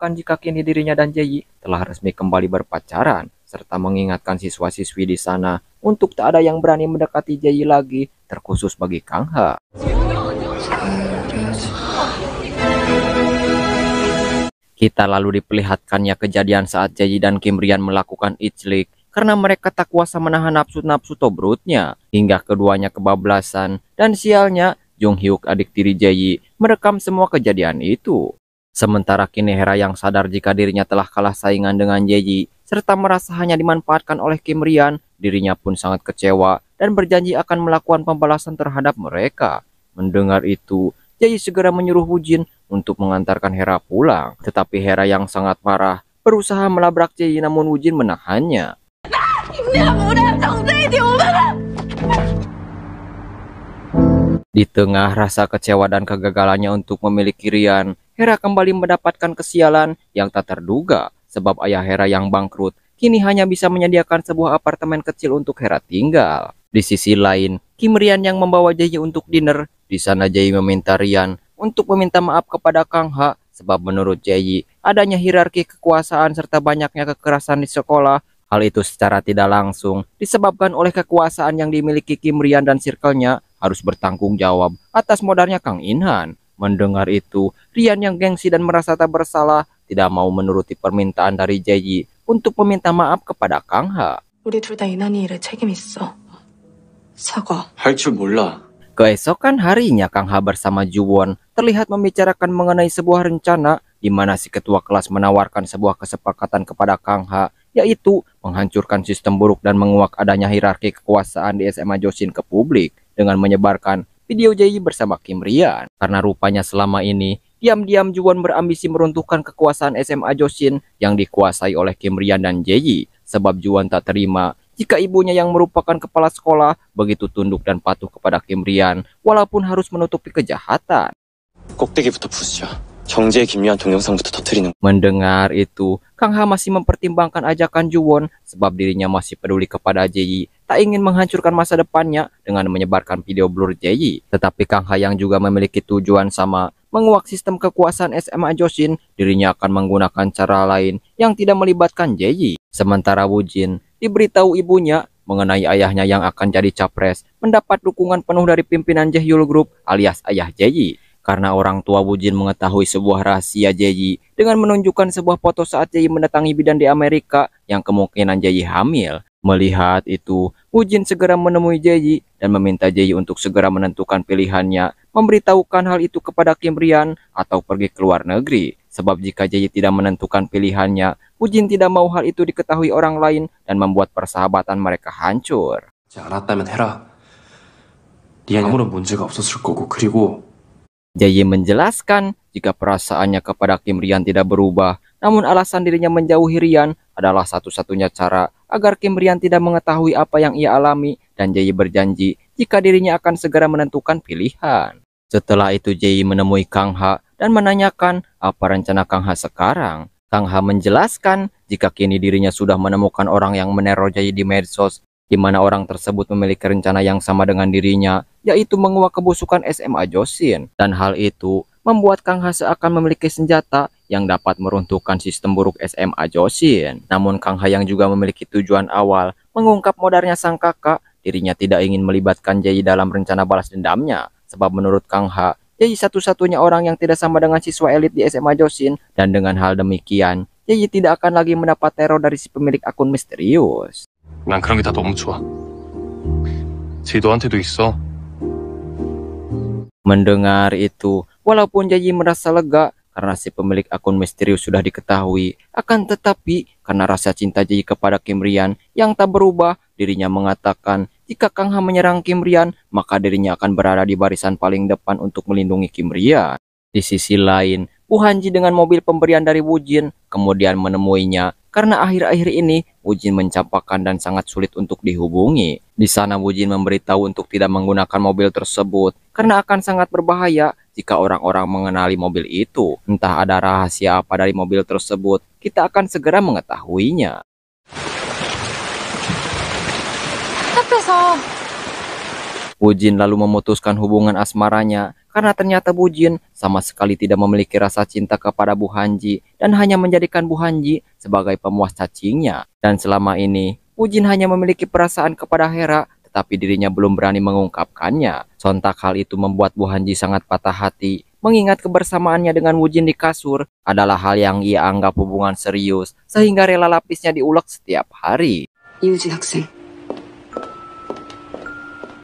mengatakan jika kini dirinya dan Jae telah resmi kembali berpacaran, serta mengingatkan siswa-siswi di sana untuk tak ada yang berani mendekati Jae lagi, terkhusus bagi Kang Ha. Kita lalu diperlihatkannya kejadian saat Jae dan Kim Rian melakukan ijlik karena mereka tak kuasa menahan nafsu-nafsu tobrutnya, hingga keduanya kebablasan, dan sialnya Jung Hyuk adik tiri Jae merekam semua kejadian itu. Sementara kini Hera yang sadar jika dirinya telah kalah saingan dengan Jae, serta merasa hanya dimanfaatkan oleh Kim Rian, dirinya pun sangat kecewa dan berjanji akan melakukan pembalasan terhadap mereka. Mendengar itu, Jae segera menyuruh Woo-jin untuk mengantarkan Hera pulang, tetapi Hera yang sangat marah berusaha melabrak Jae namun Woo-jin menahannya. Di tengah rasa kecewa dan kegagalannya untuk memiliki Rian, Hera kembali mendapatkan kesialan yang tak terduga, sebab ayah Hera yang bangkrut kini hanya bisa menyediakan sebuah apartemen kecil untuk Hera tinggal. Di sisi lain, Kim Rian yang membawa Jae untuk dinner. Di sana Jae meminta Rian untuk meminta maaf kepada Kang Ha, sebab menurut Jae adanya hierarki kekuasaan serta banyaknya kekerasan di sekolah. Hal itu secara tidak langsung disebabkan oleh kekuasaan yang dimiliki Kim Rian dan circle-nya harus bertanggung jawab atas modalnya Kang In-han. Mendengar itu, Rian yang gengsi dan merasa tak bersalah tidak mau menuruti permintaan dari Jae untuk meminta maaf kepada Kang Ha. 우리 둘 다 이난이 일에 책임 있어. 사과. 할 줄 몰라. Keesokan harinya Kang Ha bersama Ju-won terlihat membicarakan mengenai sebuah rencana di mana si ketua kelas menawarkan sebuah kesepakatan kepada Kang Ha, yaitu menghancurkan sistem buruk dan menguak adanya hierarki kekuasaan di SMA Josin ke publik dengan menyebarkan video Jae bersama Kim Rian. Karena rupanya selama ini diam-diam Ju-won berambisi meruntuhkan kekuasaan SMA Josin yang dikuasai oleh Kim Rian dan Jae, sebab Ju-won tak terima jika ibunya yang merupakan kepala sekolah begitu tunduk dan patuh kepada Kim Rian walaupun harus menutupi kejahatan. 꼭대기부터 부수자. 정재의 김유한 동영상부터 터뜨리는. Mendengar itu, Kang Ha masih mempertimbangkan ajakan Ju-won sebab dirinya masih peduli kepada Jae, tak ingin menghancurkan masa depannya dengan menyebarkan video blur Jae. Tetapi Kang Ha yang juga memiliki tujuan sama, menguak sistem kekuasaan SMA Josin, dirinya akan menggunakan cara lain yang tidak melibatkan Jae. Sementara Woo-jin diberitahu ibunya mengenai ayahnya yang akan jadi capres mendapat dukungan penuh dari pimpinan Jaehyul Group alias ayah Jae. Karena orang tua Woo-jin mengetahui sebuah rahasia Jae dengan menunjukkan sebuah foto saat Jae mendatangi bidan di Amerika yang kemungkinan Jae hamil. Melihat itu, Woo-jin segera menemui Jae dan meminta Jae untuk segera menentukan pilihannya, memberitahukan hal itu kepada Kim Rian atau pergi ke luar negeri. Sebab jika Jae tidak menentukan pilihannya, Woo-jin tidak mau hal itu diketahui orang lain dan membuat persahabatan mereka hancur. 알았다면 해라. 네 아무런 문제가 없었을 거고 그리고 Jae menjelaskan jika perasaannya kepada Kim Rian tidak berubah, namun alasan dirinya menjauhi Rian adalah satu-satunya cara agar Kim Rian tidak mengetahui apa yang ia alami, dan Jae berjanji jika dirinya akan segera menentukan pilihan. Setelah itu Jae menemui Kang Ha dan menanyakan apa rencana Kang Ha sekarang. Kang Ha menjelaskan jika kini dirinya sudah menemukan orang yang meneror Jae di medsos, di mana orang tersebut memiliki rencana yang sama dengan dirinya, yaitu menguak kebusukan SMA Josin. Dan hal itu membuat Kang Ha seakan memiliki senjata yang dapat meruntuhkan sistem buruk SMA Josin. Namun Kang Ha yang juga memiliki tujuan awal mengungkap modalnya sang kakak, dirinya tidak ingin melibatkan Jae dalam rencana balas dendamnya. Sebab menurut Kang Ha, Jae satu-satunya orang yang tidak sama dengan siswa elit di SMA Josin, dan dengan hal demikian, Jae tidak akan lagi mendapat teror dari si pemilik akun misterius. 난 그런 게 다 너무 좋아. 쟤 너한테도 있어. Mendengar itu, walaupun Jae merasa lega karena si pemilik akun misterius sudah diketahui, akan tetapi karena rasa cinta Jae kepada Kim Rian yang tak berubah, dirinya mengatakan jika Kang Ha menyerang Kim Rian, maka dirinya akan berada di barisan paling depan untuk melindungi Kim Rian. Di sisi lain, Woo Han-ji dengan mobil pemberian dari Woo-jin kemudian menemuinya karena akhir-akhir ini Woo-jin mencampakkan dan sangat sulit untuk dihubungi. Di sana Woo-jin memberitahu untuk tidak menggunakan mobil tersebut karena akan sangat berbahaya jika orang-orang mengenali mobil itu. Entah ada rahasia apa dari mobil tersebut, kita akan segera mengetahuinya. Woo-jin lalu memutuskan hubungan asmaranya karena ternyata Woo-jin sama sekali tidak memiliki rasa cinta kepada Woo Han-ji dan hanya menjadikan Bu Hanji sebagai pemuas cacingnya. Dan selama ini, Wujin hanya memiliki perasaan kepada Hera, tetapi dirinya belum berani mengungkapkannya. Sontak hal itu membuat Bu Hanji sangat patah hati, mengingat kebersamaannya dengan Wujin di kasur adalah hal yang ia anggap hubungan serius, sehingga rela lapisnya diulek setiap hari. 이우진 학생.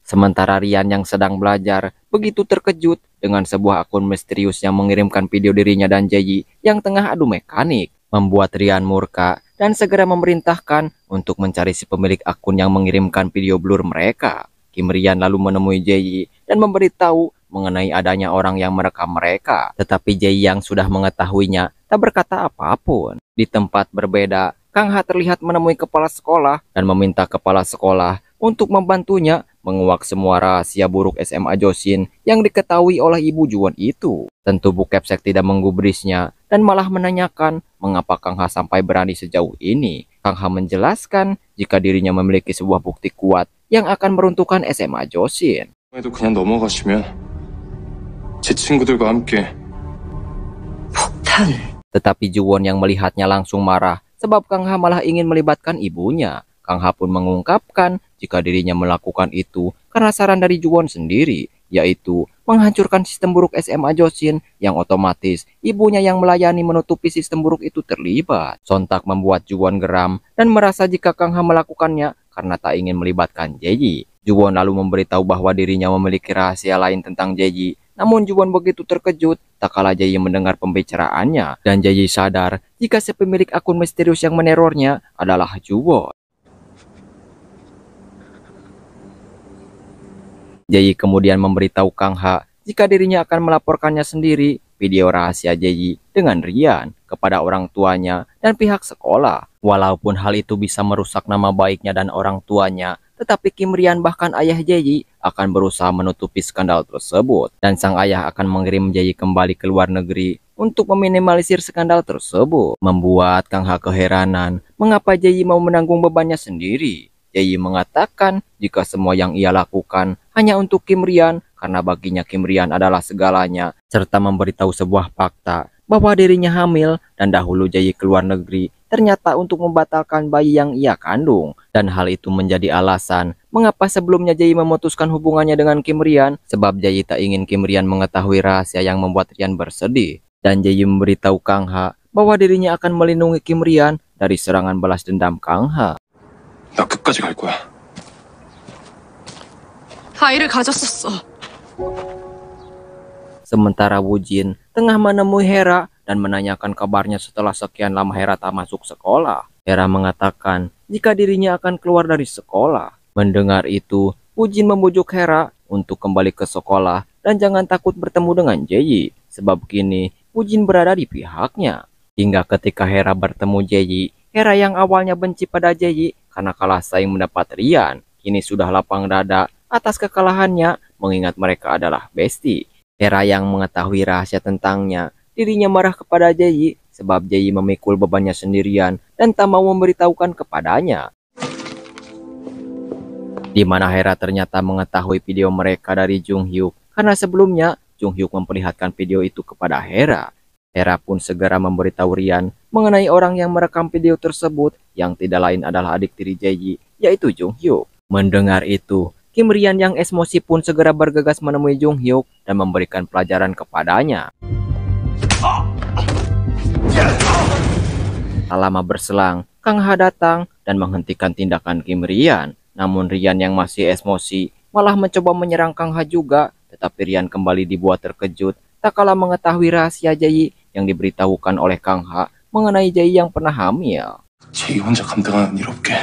Sementara Rian yang sedang belajar begitu terkejut dengan sebuah akun misterius yang mengirimkan video dirinya dan Jaeyi yang tengah adu mekanik, membuat Rian murka dan segera memerintahkan untuk mencari si pemilik akun yang mengirimkan video blur mereka. Kim Rian lalu menemui Jaeyi dan memberitahu mengenai adanya orang yang merekam mereka. Tetapi Jaeyi yang sudah mengetahuinya tak berkata apapun. Di tempat berbeda, Kang Ha terlihat menemui kepala sekolah dan meminta kepala sekolah untuk membantunya menguak semua rahasia buruk SMA Josin yang diketahui oleh Ibu Juwon itu. Tentu Bu Kepsek tidak menggubrisnya dan malah menanyakan mengapa Kang Ha sampai berani sejauh ini. Kang Ha menjelaskan jika dirinya memiliki sebuah bukti kuat yang akan meruntuhkan SMA Josin. 도 그냥 넘어가시면 제 친구들과 함께 폭탄. Tetapi Juwon yang melihatnya langsung marah sebab Kang Ha malah ingin melibatkan ibunya. Kang Ha pun mengungkapkan jika dirinya melakukan itu karena saran dari Juwon sendiri, yaitu menghancurkan sistem buruk SMA Josin yang otomatis ibunya yang melayani menutupi sistem buruk itu terlibat. Sontak membuat Juwon geram dan merasa jika Kang Ha melakukannya karena tak ingin melibatkan Jaeyi. Juwon lalu memberitahu bahwa dirinya memiliki rahasia lain tentang Jaeyi. Namun Juwon begitu terkejut tak kala Jaeyi mendengar pembicaraannya, dan Jaeyi sadar jika si pemilik akun misterius yang menerornya adalah Juwon. Jaeyi kemudian memberitahu Kang Ha jika dirinya akan melaporkannya sendiri video rahasia Jaeyi dengan Rian kepada orang tuanya dan pihak sekolah. Walaupun hal itu bisa merusak nama baiknya dan orang tuanya, tetapi Kim Rian bahkan ayah Jaeyi akan berusaha menutupi skandal tersebut, dan sang ayah akan mengirim Jaeyi kembali ke luar negeri untuk meminimalisir skandal tersebut. Membuat Kang Ha keheranan mengapa Jaeyi mau menanggung bebannya sendiri. Jaeyi mengatakan jika semua yang ia lakukan hanya untuk Kim Rian karena baginya Kim Rian adalah segalanya, serta memberitahu sebuah fakta bahwa dirinya hamil dan dahulu Jaeyi keluar negeri ternyata untuk membatalkan bayi yang ia kandung, dan hal itu menjadi alasan mengapa sebelumnya Jaeyi memutuskan hubungannya dengan Kim Rian, sebab Jaeyi tak ingin Kim Rian mengetahui rahasia yang membuat Rian bersedih. Dan Jaeyi memberitahu Kang Ha bahwa dirinya akan melindungi Kim Rian dari serangan balas dendam Kang Ha. 나 끝까지 갈 거야. 아이를 가졌었어. Sementara Wujin tengah menemui Hera dan menanyakan kabarnya setelah sekian lama Hera tak masuk sekolah. Hera mengatakan jika dirinya akan keluar dari sekolah. Mendengar itu, Wujin membujuk Hera untuk kembali ke sekolah dan jangan takut bertemu dengan Jaeyi, sebab kini Wujin berada di pihaknya. Hingga ketika Hera bertemu Jaeyi, Hera yang awalnya benci pada Jaeyi karena kalah saing mendapat Rian, kini sudah lapang dada atas kekalahannya mengingat mereka adalah bestie. Hera yang mengetahui rahasia tentangnya, dirinya marah kepada Jaeyi sebab Jaeyi memikul bebannya sendirian dan tak mau memberitahukan kepadanya. Di mana Hera ternyata mengetahui video mereka dari Jung Hyuk karena sebelumnya Jung Hyuk memperlihatkan video itu kepada Hera. Hera pun segera memberitahu Rian mengenai orang yang merekam video tersebut yang tidak lain adalah adik tiri Jaeyi, yaitu Jung Hyuk. Mendengar itu, Kim Rian yang emosi pun segera bergegas menemui Jung Hyuk dan memberikan pelajaran kepadanya. Tak lama berselang, Kang Ha datang dan menghentikan tindakan Kim Rian. Namun Rian yang masih emosi malah mencoba menyerang Kang Ha juga, tetapi Rian kembali dibuat terkejut tak kala mengetahui rahasia Jaeyi yang diberitahukan oleh Kang Ha mengenai Jaeyi yang pernah hamil. 제이 혼자 감당하는 일 없게